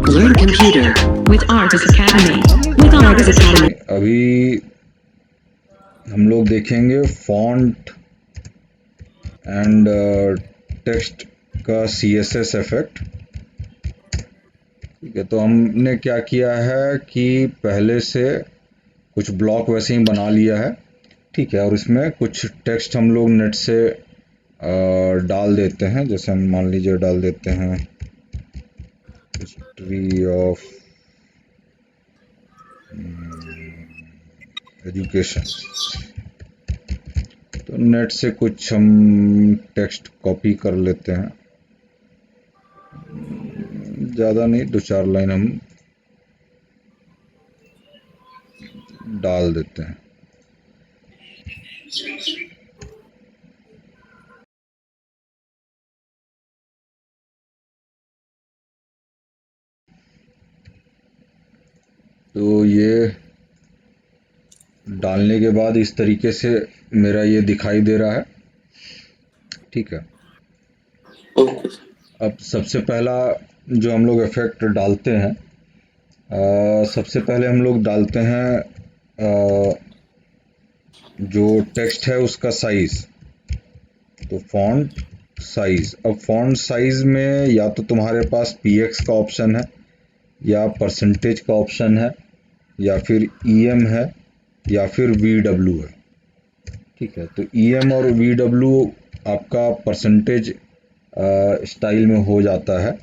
Learn computer with Argus Academy. With Argus Academy. अभी हम लोग देखेंगे फॉन्ट एंड टेक्स्ट का CSS इफेक्ट। ठीक है, तो हमने क्या किया है कि पहले से कुछ ब्लॉक वैसे ही बना लिया है। ठीक है, और इसमें कुछ टेक्स्ट हम लोग नेट से डाल देते हैं। जैसे हम मान लीजिए डाल देते हैं हिस्ट्री ऑफ एजुकेशन। तो नेट से कुछ हम टेक्स्ट कॉपी कर लेते हैं, ज़्यादा नहीं, 2-4 लाइन हम डाल देते हैं। तो ये डालने के बाद इस तरीके से मेरा ये दिखाई दे रहा है। ठीक है, अब सबसे पहला जो हम लोग इफेक्ट डालते हैं, सबसे पहले हम लोग डालते हैं जो टेक्स्ट है उसका साइज। तो फॉन्ट साइज, अब फॉन्ट साइज में या तो तुम्हारे पास px का ऑप्शन है, या परसेंटेज का ऑप्शन है, या फिर em है, या फिर vw है। ठीक है, तो em और vw आपका परसेंटेज स्टाइल में हो जाता है।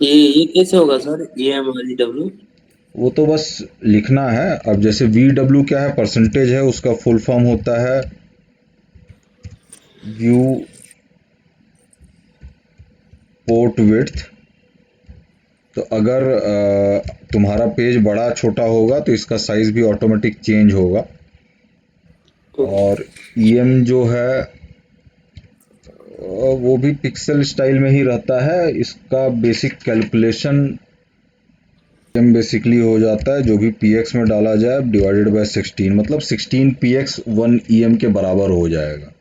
ये कैसे होगा सर, EMRW? वो तो बस लिखना है। अब जैसे VW क्या है, परसेंटेज है, उसका फुल फॉर्म होता है व्यू पोर्ट विड्थ। तो अगर तुम्हारा पेज बड़ा छोटा होगा तो इसका साइज भी ऑटोमेटिक चेंज होगा। और EM जो है वो भी पिक्सल स्टाइल में ही रहता है। इसका बेसिक कैलकुलेशन EM बेसिकली हो जाता है जो भी px में डाला जाए डिवाइडेड बाय 16, मतलब 16 px 1 EM के बराबर हो जाएगा।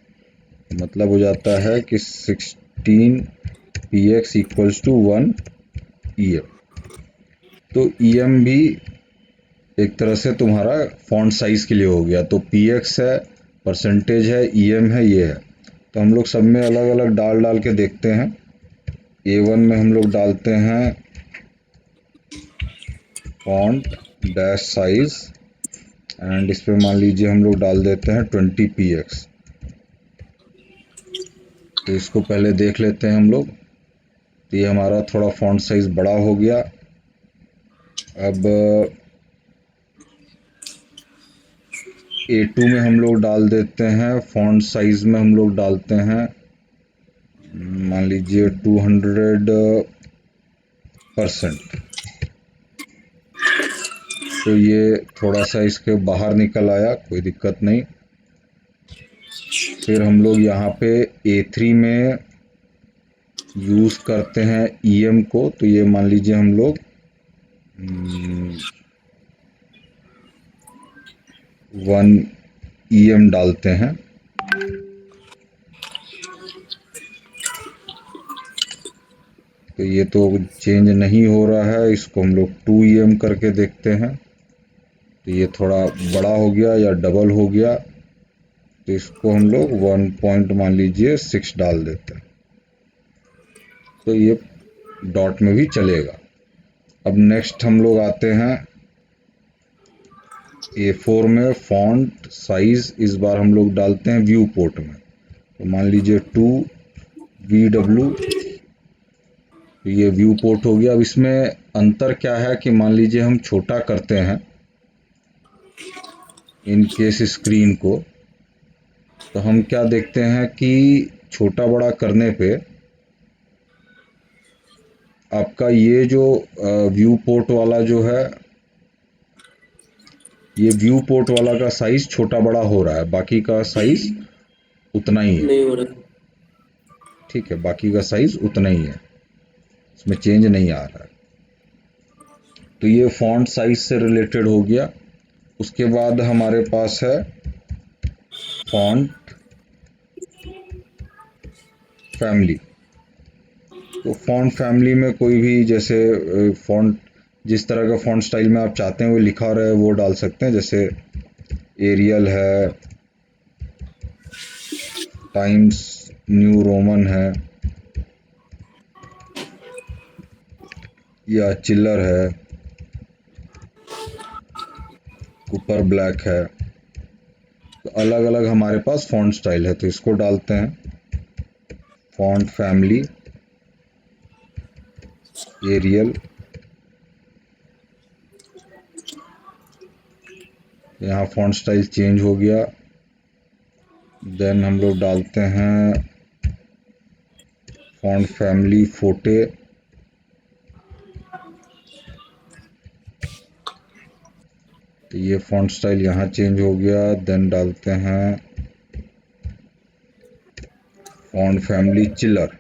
मतलब हो जाता है कि 16 px इक्वल्स टू 1 EM। तो EM भी एक तरह से तुम्हारा फॉन्ट साइज के लिए हो गया। तो px है, परसेंटेज है, EM है, ये है। तो हम लोग सब में अलग अलग डाल के देखते हैं। A1 में हम लोग डालते हैं फॉन्ट डैश साइज, एंड इस पे मान लीजिए हम लोग डाल देते हैं 20 px। तो इसको पहले देख लेते हैं हम लोग। तो ये हमारा थोड़ा फॉन्ट साइज बड़ा हो गया। अब A2 में हम लोग डाल देते हैं फॉन्ट साइज में हम लोग डालते हैं मान लीजिए 200%। तो ये थोड़ा सा इसके बाहर निकल आया, कोई दिक्कत नहीं। फिर हम लोग यहाँ पे A3 में यूज़ करते हैं EM को। तो ये मान लीजिए हम लोग 1 EM डालते हैं। तो ये तो चेंज नहीं हो रहा है, इसको हम लोग 2 EM करके देखते हैं। तो ये थोड़ा बड़ा हो गया या डबल हो गया। तो इसको हम लोग 1 पॉइंट मान लीजिए 6 डाल देते हैं। तो ये डॉट में भी चलेगा। अब नेक्स्ट हम लोग आते हैं A4 में फॉन्ट साइज। इस बार हम लोग डालते हैं व्यू पोर्ट में। तो मान लीजिए 2 VW। तो ये व्यू पोर्ट हो गया। अब इसमें अंतर क्या है कि मान लीजिए हम छोटा करते हैं इन केस स्क्रीन को, तो हम क्या देखते हैं कि छोटा बड़ा करने पे आपका ये जो व्यू पोर्ट वाला जो है, ये व्यू पोर्ट वाला का साइज छोटा बड़ा हो रहा है, बाकी का साइज उतना ही है। नहीं हो रहा। ठीक है, बाकी का साइज उतना ही है, इसमें चेंज नहीं आ रहा है। तो ये फॉन्ट साइज से रिलेटेड हो गया। उसके बाद हमारे पास है फॉन्ट फैमिली। तो फॉन्ट फैमिली में कोई भी जैसे फॉन्ट जिस तरह का फॉन्ट स्टाइल में आप चाहते हैं वो लिखा रहे वो डाल सकते हैं, जैसे एरियल है, टाइम्स न्यू रोमन है, या चिल्लर है, कुपर ब्लैक है। तो अलग अलग हमारे पास फॉन्ट स्टाइल है, तो इसको डालते हैं फॉन्ट फैमिली एरियल। यहाँ फॉन्ट स्टाइल चेंज हो गया। देन हम लोग डालते हैं फॉन्ट फैमिली फोटे। तो ये फॉन्ट स्टाइल यहाँ चेंज हो गया। देन डालते हैं फॉन्ट फैमिली चिलर।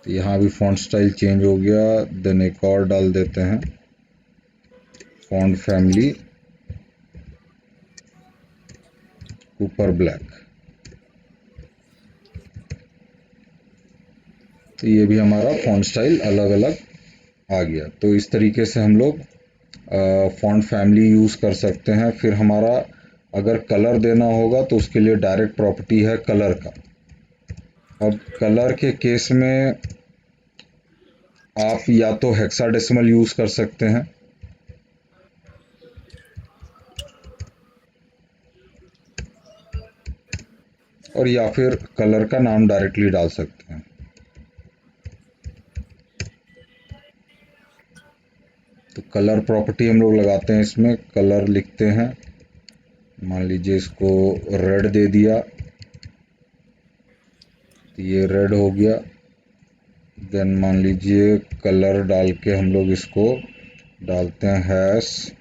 तो यहाँ भी फॉन्ट स्टाइल चेंज हो गया। देन एक और डाल देते हैं फॉन्ट फैमिली कुपर ब्लैक। तो ये भी हमारा फॉन्ट स्टाइल अलग अलग आ गया। तो इस तरीके से हम लोग फॉन्ट फैमिली यूज़ कर सकते हैं। फिर हमारा अगर कलर देना होगा तो उसके लिए डायरेक्ट प्रॉपर्टी है कलर का। अब कलर के केस में आप या तो हेक्साडेसिमल यूज़ कर सकते हैं, और या फिर कलर का नाम डायरेक्टली डाल सकते हैं। तो कलर प्रॉपर्टी हम लोग लगाते हैं, इसमें कलर लिखते हैं, मान लीजिए इसको रेड दे दिया, तो ये रेड हो गया। देन मान लीजिए कलर डाल के हम लोग इसको डालते हैं हैश,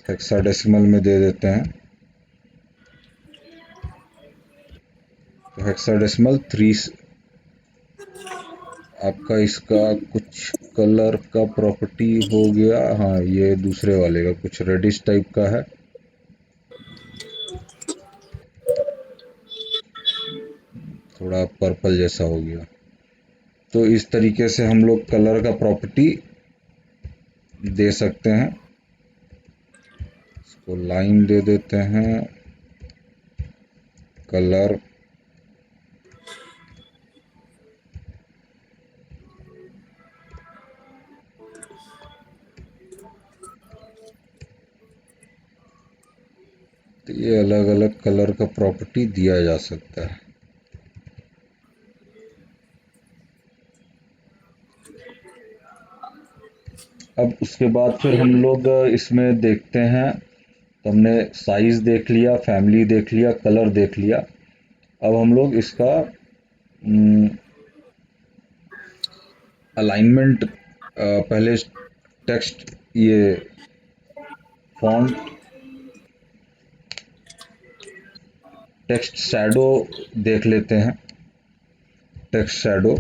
हेक्साडेसिमल में दे देते हैं। तो हेक्साडेसिमल 3 आपका इसका कुछ कलर का प्रॉपर्टी हो गया। हाँ, ये दूसरे वाले का कुछ रेडिश टाइप का है। थोड़ा पर्पल जैसा हो गया। तो इस तरीके से हम लोग कलर का प्रॉपर्टी दे सकते हैं। इसको लाइन दे देते हैं कलर, तो ये अलग अलग कलर का प्रॉपर्टी दिया जा सकता है। अब उसके बाद फिर हम लोग इसमें देखते हैं, तो हमने साइज देख लिया, फैमिली देख लिया, कलर देख लिया। अब हम लोग इसका अलाइनमेंट, पहले टेक्स्ट, ये फॉन्ट टेक्स्ट शैडो देख लेते हैं। टेक्स्ट शैडो,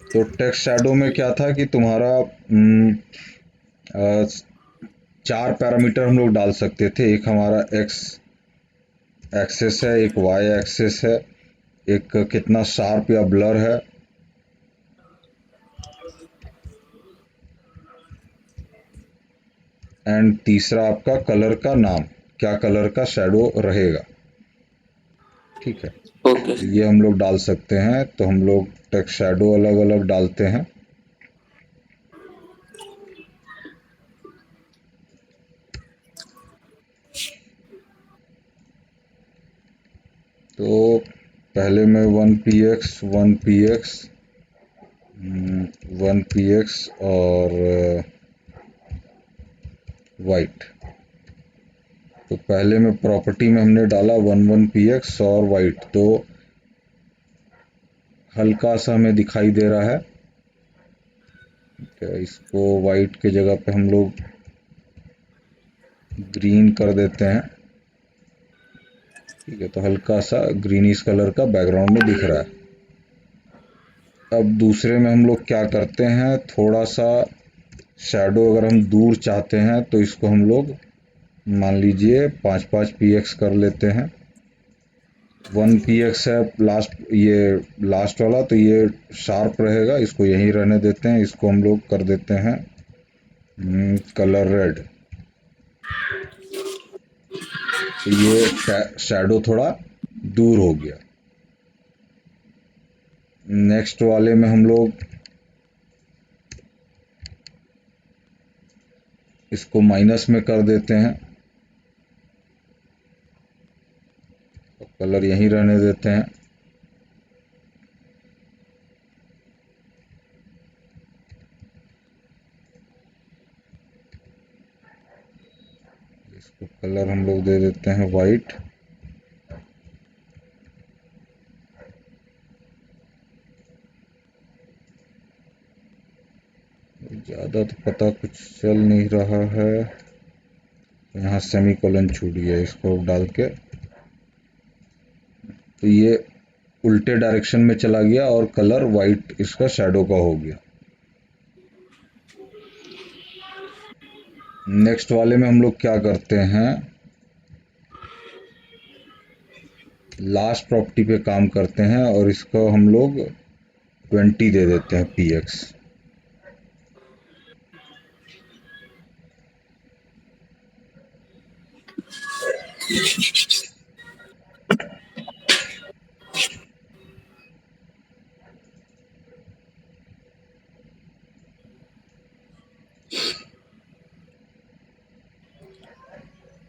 तो टेक्स्ट शैडो में क्या था कि तुम्हारा 4 पैरामीटर हम लोग डाल सकते थे। एक हमारा एक्स एक्सेस है, एक वाई एक्सेस है, एक कितना शार्प या ब्लर है, एंड तीसरा आपका कलर का नाम, क्या कलर का शैडो रहेगा। ठीक है, ओके। ये हम लोग डाल सकते हैं। तो हम लोग टेक्स्ट शैडो अलग अलग डालते हैं। तो पहले में 1px 1px 1px और वाइट। तो पहले में प्रॉपर्टी में हमने डाला 11px और वाइट, तो हल्का सा हमें दिखाई दे रहा है। इसको वाइट के जगह पे हम लोग ग्रीन कर देते हैं। ठीक है, तो हल्का सा ग्रीनिश कलर का बैकग्राउंड में दिख रहा है। अब दूसरे में हम लोग क्या करते हैं, थोड़ा सा शैडो अगर हम दूर चाहते हैं तो इसको हम लोग मान लीजिए 5-5 px कर लेते हैं। 1 px है लास्ट, ये लास्ट वाला, तो ये शार्प रहेगा, इसको यहीं रहने देते हैं। इसको हम लोग कर देते हैं कलर रेड। तो ये शैडो थोड़ा दूर हो गया। नेक्स्ट वाले में हम लोग इसको माइनस में कर देते हैं, तो कलर यहीं रहने देते हैं। इसको कलर हम लोग दे देते हैं वाइट। ज़्यादा तो पता कुछ चल नहीं रहा है, यहाँ सेमीकोलन छूट गया, इसको डाल के तो ये उल्टे डायरेक्शन में चला गया और कलर वाइट इसका शैडो का हो गया। नेक्स्ट वाले में हम लोग क्या करते हैं, लास्ट प्रॉपर्टी पे काम करते हैं और इसको हम लोग 20 दे देते हैं px।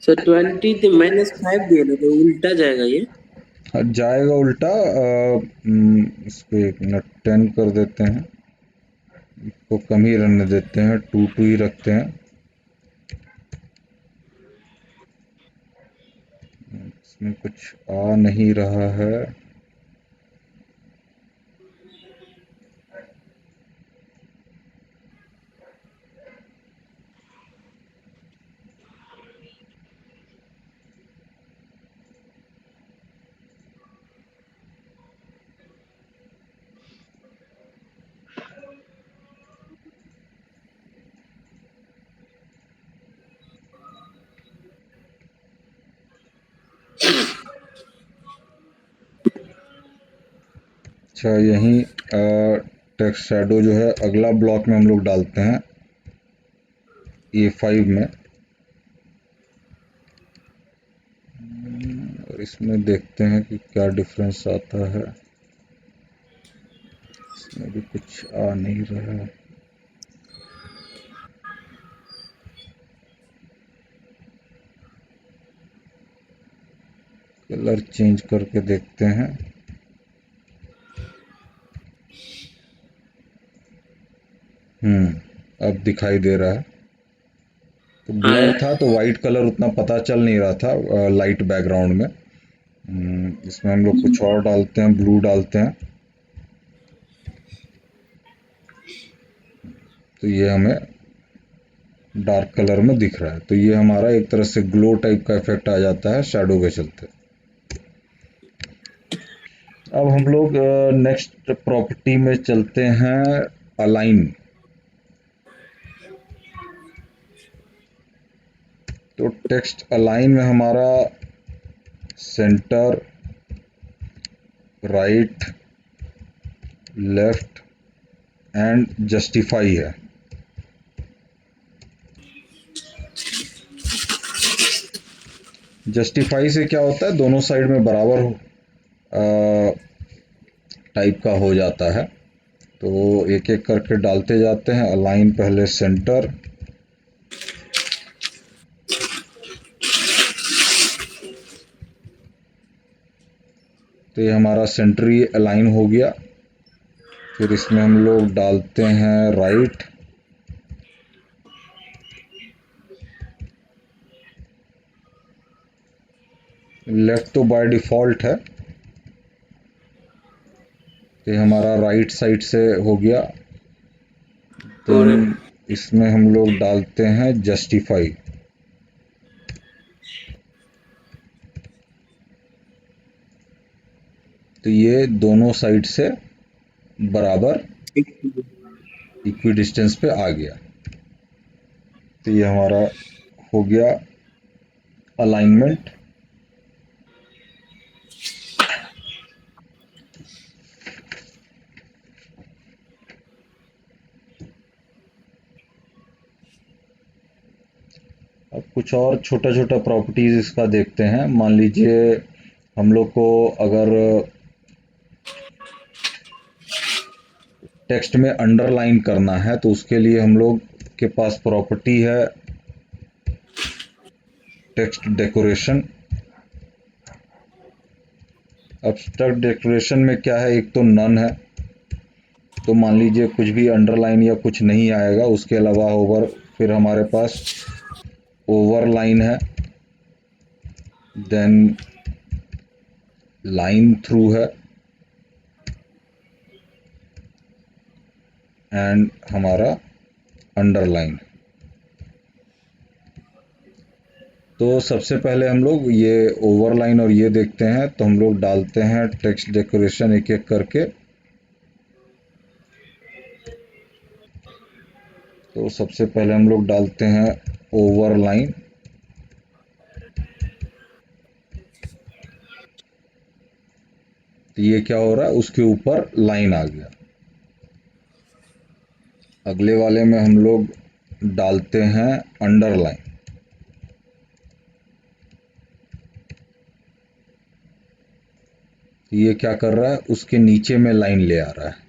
सर 20 तो -5 दिया ना, तो उल्टा जाएगा ये। जाएगा उल्टा। इस पे एक मिनट 10 कर देते हैं, इसको कम ही रहने देते हैं, 2 ही रखते हैं। इसमें कुछ आ नहीं रहा है। अच्छा, यहीं टेक्स्ट शैडो जो है अगला ब्लॉक में हम लोग डालते हैं A5 में, और इसमें देखते हैं कि क्या डिफरेंस आता है। इसमें भी कुछ आ नहीं रहा है। कलर चेंज करके देखते हैं। अब दिखाई दे रहा है। तो ब्लर था तो वाइट कलर उतना पता चल नहीं रहा था लाइट बैकग्राउंड में। इसमें हम लोग कुछ और डालते हैं, ब्लू डालते हैं, तो ये हमें डार्क कलर में दिख रहा है। तो ये हमारा एक तरह से ग्लो टाइप का इफेक्ट आ जाता है शैडो के चलते। अब हम लोग नेक्स्ट प्रॉपर्टी में चलते हैं, अलाइन। तो टेक्स्ट अलाइन में हमारा centre, right, left and justify है। जस्टिफाई से क्या होता है, दोनों साइड में बराबर टाइप का हो जाता है। तो एक एक करके डालते जाते हैं। अलाइन पहले सेंटर, तो ये हमारा सेंटर ही अलाइन हो गया। फिर इसमें हम लोग डालते हैं राइट, लेफ्ट तो बाय डिफॉल्ट है, तो ये हमारा राइट साइड से हो गया। देन इसमें हम लोग डालते हैं जस्टिफाई, तो ये दोनों साइड से बराबर इक्वी डिस्टेंस पे आ गया। तो ये हमारा हो गया अलाइनमेंट, अब कुछ और छोटा छोटा प्रॉपर्टीज इसका देखते हैं। मान लीजिए हम लोग को अगर टेक्स्ट में अंडरलाइन करना है तो उसके लिए हम लोग के पास प्रॉपर्टी है टेक्स्ट डेकोरेशन। अब टेक्स्ट डेकोरेशन में क्या है, एक तो नन है, तो मान लीजिए कुछ भी अंडरलाइन या कुछ नहीं आएगा। उसके अलावा ओवर, फिर हमारे पास ओवरलाइन है, देन लाइन थ्रू है, एंड हमारा अंडरलाइन। तो सबसे पहले हम लोग ये ओवरलाइन और ये देखते हैं, तो हम लोग डालते हैं टेक्स्ट डेकोरेशन एक एक करके। तो सबसे पहले हम लोग डालते हैं ओवरलाइन, तो ये क्या हो रहा है, उसके ऊपर लाइन आ गया। अगले वाले में हम लोग डालते हैं अंडरलाइन, तो ये क्या कर रहा है, उसके नीचे में लाइन ले आ रहा है।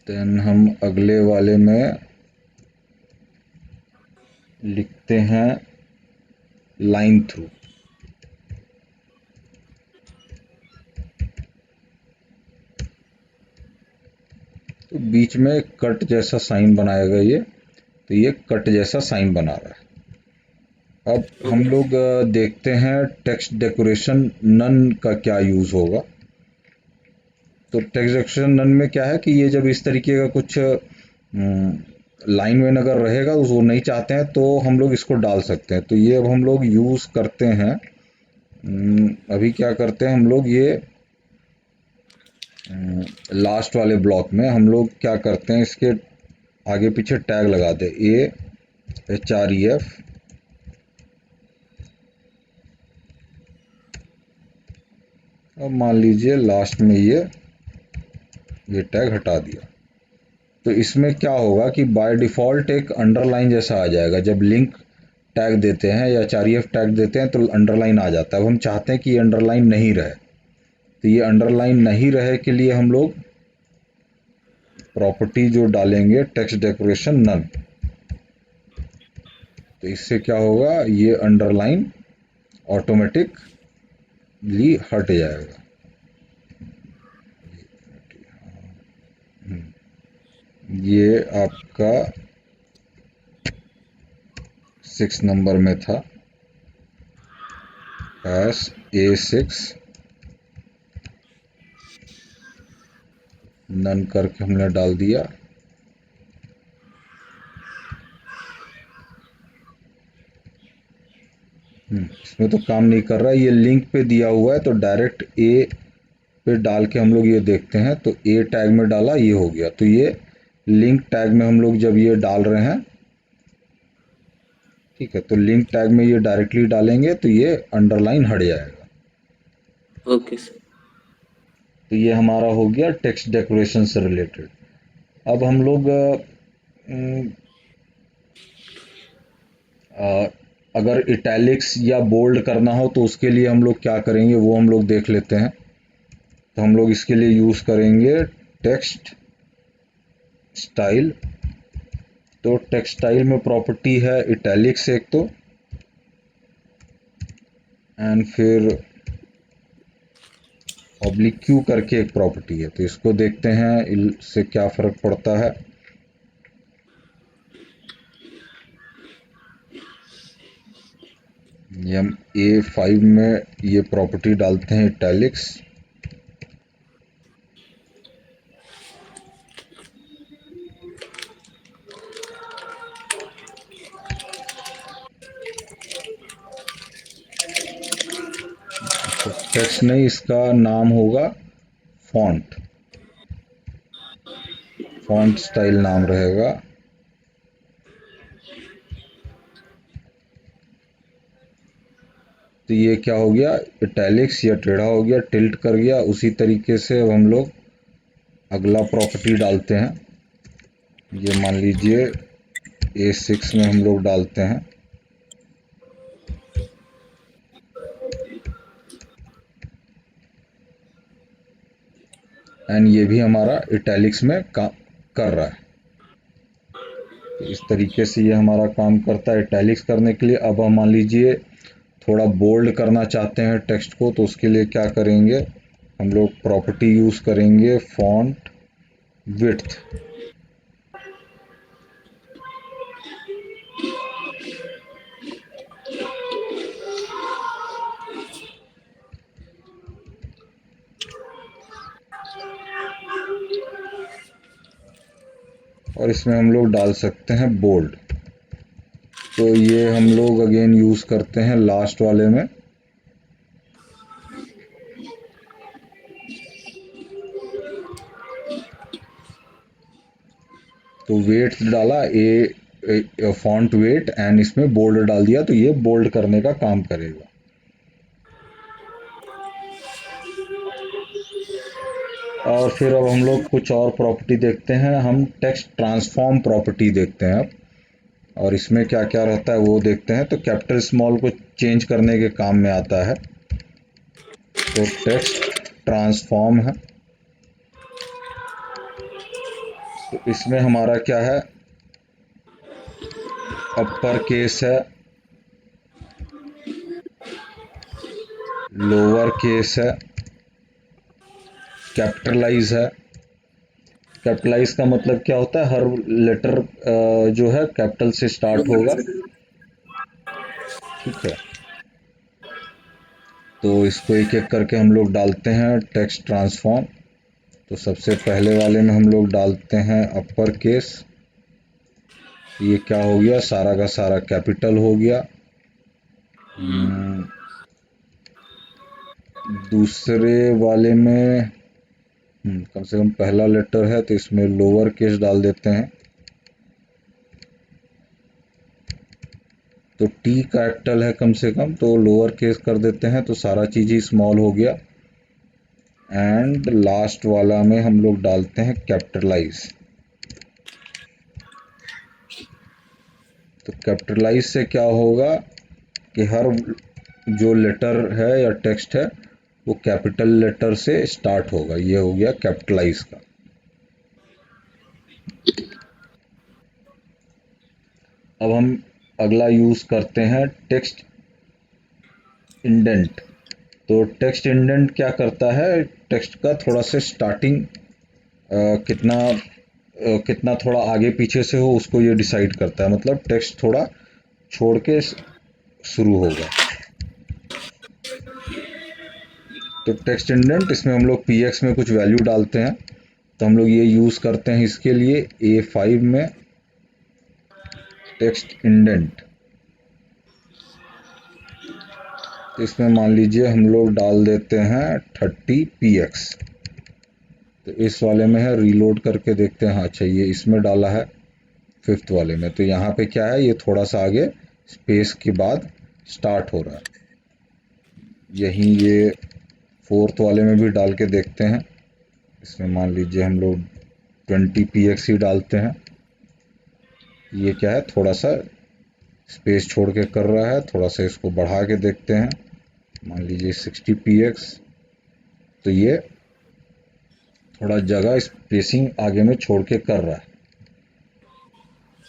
देन हम अगले वाले में लिखते हैं लाइन थ्रू, तो बीच में कट जैसा साइन बनाएगा ये, तो ये कट जैसा साइन बना रहा है। अब हम लोग देखते हैं टेक्स्ट डेकोरेशन नन का क्या यूज होगा। तो टेक्स्ट डेकोरेशन नन में क्या है कि ये जब इस तरीके का कुछ लाइन में अगर रहेगा तो वो नहीं चाहते हैं तो हम लोग इसको डाल सकते हैं। तो ये अब हम लोग यूज करते हैं। अभी क्या करते हैं हम लोग, ये लास्ट वाले ब्लॉक में हम लोग क्या करते हैं, इसके आगे पीछे टैग लगा दे AHREF, अब मान लीजिए लास्ट में ये टैग हटा दिया। तो इसमें क्या होगा कि बाय डिफ़ॉल्ट एक अंडरलाइन जैसा आ जाएगा। जब लिंक टैग देते हैं या HREF टैग देते हैं तो अंडरलाइन आ जाता है। अब हम चाहते हैं कि ये अंडरलाइन नहीं रहे, तो ये अंडरलाइन नहीं रहे के लिए हम लोग प्रॉपर्टी जो डालेंगे टेक्स्ट डेकोरेशन नन, तो इससे क्या होगा, ये अंडरलाइन ऑटोमेटिकली हट जाएगा। ये आपका 6 नंबर में था, A6 नन करके हमने डाल दिया। इसमें तो काम नहीं कर रहा है, ये लिंक पे दिया हुआ है, तो डायरेक्ट ए पे डाल के हम लोग ये देखते हैं। तो ए टैग में डाला, ये हो गया। तो ये लिंक टैग में हम लोग जब ये डाल रहे हैं, ठीक है, तो लिंक टैग में ये डायरेक्टली डालेंगे तो ये अंडरलाइन हट जाएगा। Okay sir. तो ये हमारा हो गया टेक्स्ट डेकोरेशन से रिलेटेड। अब हम लोग अगर इटैलिक्स या बोल्ड करना हो तो उसके लिए हम लोग क्या करेंगे वो हम लोग देख लेते हैं। तो हम लोग इसके लिए यूज करेंगे टेक्स्ट स्टाइल। तो टेक्स्ट स्टाइल में प्रॉपर्टी है इटैलिक्स एक तो, एंड फिर ऑब्लिक क्यू करके एक प्रॉपर्टी है। तो इसको देखते हैं इससे क्या फर्क पड़ता है। हम A5 में ये प्रॉपर्टी डालते हैं इटैलिक्स, तो टेक्स्ट नहीं, इसका नाम होगा फॉन्ट, फॉन्ट स्टाइल नाम रहेगा। तो ये क्या हो गया, इटैलिक्स या टेढ़ा हो गया, टिल्ट कर गया। उसी तरीके से अब हम लोग अगला प्रॉपर्टी डालते हैं। ये मान लीजिए A6 में हम लोग डालते हैं। एंड ये भी हमारा इटैलिक्स में काम कर रहा है। तो इस तरीके से ये हमारा काम करता है इटैलिक्स करने के लिए। अब हम मान लीजिए थोड़ा बोल्ड करना चाहते हैं टेक्स्ट को, तो उसके लिए क्या करेंगे, हम लोग प्रॉपर्टी यूज़ करेंगे फॉन्ट विड्थ। और इसमें हम लोग डाल सकते हैं बोल्ड। तो ये हम लोग अगेन यूज़ करते हैं लास्ट वाले में। तो वेट डाला ए फॉन्ट वेट एंड इसमें बोल्ड डाल दिया, तो ये बोल्ड करने का काम करेगा। और फिर अब हम लोग कुछ और प्रॉपर्टी देखते हैं, हम टेक्स्ट ट्रांसफॉर्म प्रॉपर्टी देखते हैं अब। और इसमें क्या क्या रहता है वो देखते हैं। तो कैपिटल स्मॉल को चेंज करने के काम में आता है। तो टेक्स्ट ट्रांसफॉर्म है, तो इसमें हमारा क्या है, अपर केस है, लोअर केस है, कैपिटलाइज है। कैपिटलाइज का मतलब क्या होता है, हर लेटर जो है कैपिटल से स्टार्ट होगा। ठीक है, तो इसको एक एक करके हम लोग डालते हैं टेक्स्ट ट्रांसफॉर्म। तो सबसे पहले वाले में हम लोग डालते हैं अपर केस। ये क्या हो गया, सारा का सारा कैपिटल हो गया। दूसरे वाले में कम से कम पहला लेटर है तो इसमें लोअर केस डाल देते हैं। तो टी कैपिटल है कम से कम, तो लोअर केस कर देते हैं, तो सारा चीज़ ही स्मॉल हो गया। एंड लास्ट वाला में हम लोग डालते हैं कैपिटलाइज। तो कैपिटलाइज से क्या होगा कि हर जो लेटर है या टेक्स्ट है वो कैपिटल लेटर से स्टार्ट होगा। ये हो गया कैपिटलाइज का। अब हम अगला यूज़ करते हैं टेक्स्ट इंडेंट। तो टेक्स्ट इंडेंट क्या करता है, टेक्स्ट का थोड़ा सा स्टार्टिंग कितना थोड़ा आगे पीछे से हो उसको ये डिसाइड करता है। मतलब टेक्स्ट थोड़ा छोड़ के शुरू होगा। तो टेक्स्ट इंडेंट, इसमें हम लोग px में कुछ वैल्यू डालते हैं। तो हम लोग ये यूज़ करते हैं इसके लिए A5 में टेक्स्ट इंडेंट। तो इसमें मान लीजिए हम लोग डाल देते हैं 30 px। तो इस वाले में है, रीलोड करके देखते हैं। अच्छा, ये इसमें डाला है 5th वाले में। तो यहाँ पे क्या है, ये थोड़ा सा आगे स्पेस के बाद स्टार्ट हो रहा है। यहीं ये 4th वाले में भी डाल के देखते हैं। इसमें मान लीजिए हम लोग 20 px ही डालते हैं। ये क्या है, थोड़ा सा स्पेस छोड़ के कर रहा है। थोड़ा सा इसको बढ़ा के देखते हैं, मान लीजिए 60 px। तो ये थोड़ा जगह स्पेसिंग आगे में छोड़ के कर रहा है।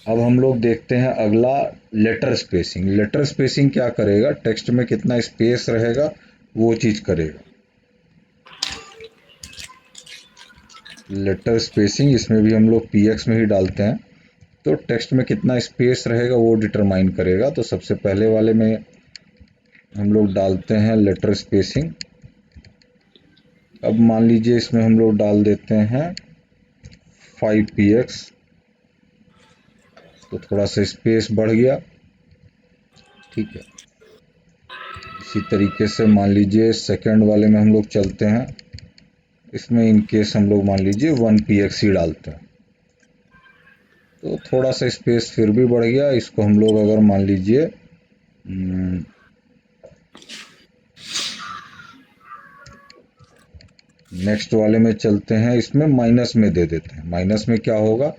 अब हम लोग देखते हैं अगला लेटर स्पेसिंग। लेटर स्पेसिंग क्या करेगा, टेक्स्ट में कितना स्पेस रहेगा वो चीज़ करेगा। लेटर स्पेसिंग इसमें भी हम लोग px में ही डालते हैं। तो टेक्स्ट में कितना स्पेस रहेगा वो डिटरमाइन करेगा। तो सबसे पहले वाले में हम लोग डालते हैं लेटर स्पेसिंग। अब मान लीजिए इसमें हम लोग डाल देते हैं 5 px। तो थोड़ा सा स्पेस बढ़ गया। ठीक है, इसी तरीके से मान लीजिए सेकंड वाले में हम लोग चलते हैं, इसमें इन केस हम लोग मान लीजिए 1px ही डालते हैं, तो थोड़ा सा स्पेस फिर भी बढ़ गया। इसको हम लोग अगर मान लीजिए नेक्स्ट वाले में चलते हैं, इसमें माइनस में दे देते हैं। माइनस में क्या होगा,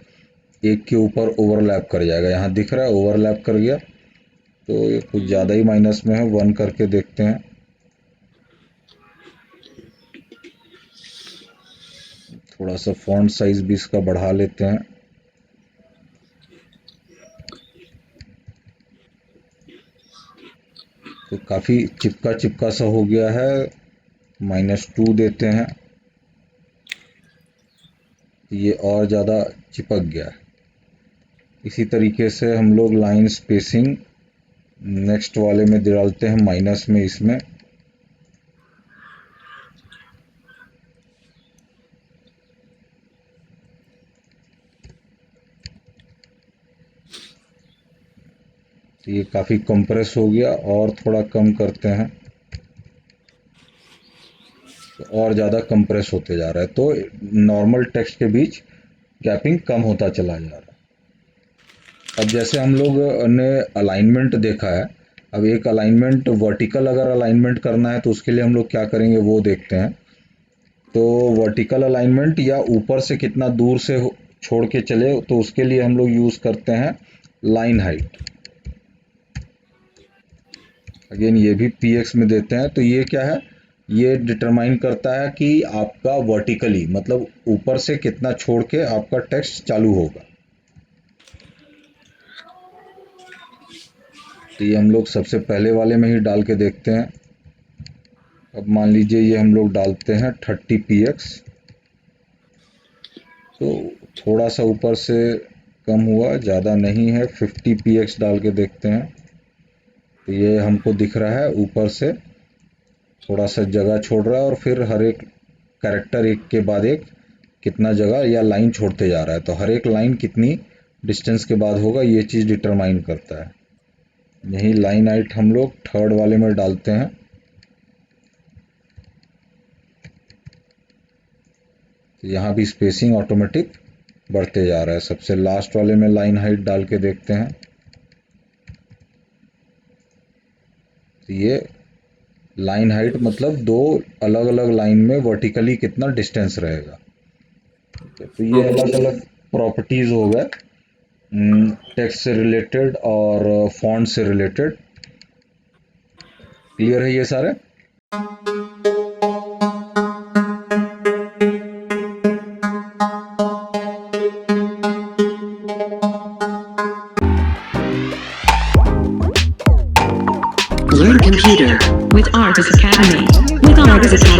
एक के ऊपर ओवरलैप कर जाएगा, यहाँ दिख रहा है ओवरलैप कर गया, तो ये कुछ ज़्यादा ही माइनस में है। 1 करके देखते हैं, थोड़ा सा फॉन्ट साइज भी इसका बढ़ा लेते हैं। तो काफ़ी चिपका चिपका सा हो गया है, -2 देते हैं, ये और ज़्यादा चिपक गया है। इसी तरीके से हम लोग लाइन स्पेसिंग नेक्स्ट वाले में डालते हैं, माइनस में इसमें तो ये काफ़ी कंप्रेस हो गया, और थोड़ा कम करते हैं तो और ज़्यादा कंप्रेस होते जा रहा है, तो नॉर्मल टेक्स्ट के बीच गैपिंग कम होता चला जा रहा है। अब जैसे हम लोग ने अलाइनमेंट देखा है, अब एक अलाइनमेंट वर्टिकल अगर अलाइनमेंट करना है तो उसके लिए हम लोग क्या करेंगे वो देखते हैं। तो वर्टिकल अलाइनमेंट या ऊपर से कितना दूर से छोड़ के चले, तो उसके लिए हम लोग यूज़ करते हैं लाइन हाइट। अगेन ये भी px में देते हैं, तो ये क्या है, ये डिटरमाइन करता है कि आपका वर्टिकली मतलब ऊपर से कितना छोड़ के आपका टेक्स्ट चालू होगा। तो ये हम लोग सबसे पहले वाले में ही डाल के देखते हैं। अब मान लीजिए ये हम लोग डालते हैं 30px, तो थोड़ा सा ऊपर से कम हुआ, ज़्यादा नहीं है। 50px डाल के देखते हैं, तो ये हमको दिख रहा है ऊपर से थोड़ा सा जगह छोड़ रहा है, और फिर हर एक कैरेक्टर एक के बाद एक कितना जगह या लाइन छोड़ते जा रहा है, तो हर एक लाइन कितनी डिस्टेंस के बाद होगा ये चीज़ डिटरमाइन करता है। यही लाइन हाइट हम लोग थर्ड वाले में डालते हैं, तो यहाँ भी स्पेसिंग ऑटोमेटिक बढ़ते जा रहा है। सबसे लास्ट वाले में लाइन हाइट डाल के देखते हैं, तो ये लाइन हाइट मतलब दो अलग अलग लाइन में वर्टिकली कितना डिस्टेंस रहेगा। तो ये अलग अलग प्रॉपर्टीज हो गए टेक्स्ट से रिलेटेड और फॉन्ट से रिलेटेड। क्लियर है ये सारे? Learn computer with Artis Academy. With Artis Academy.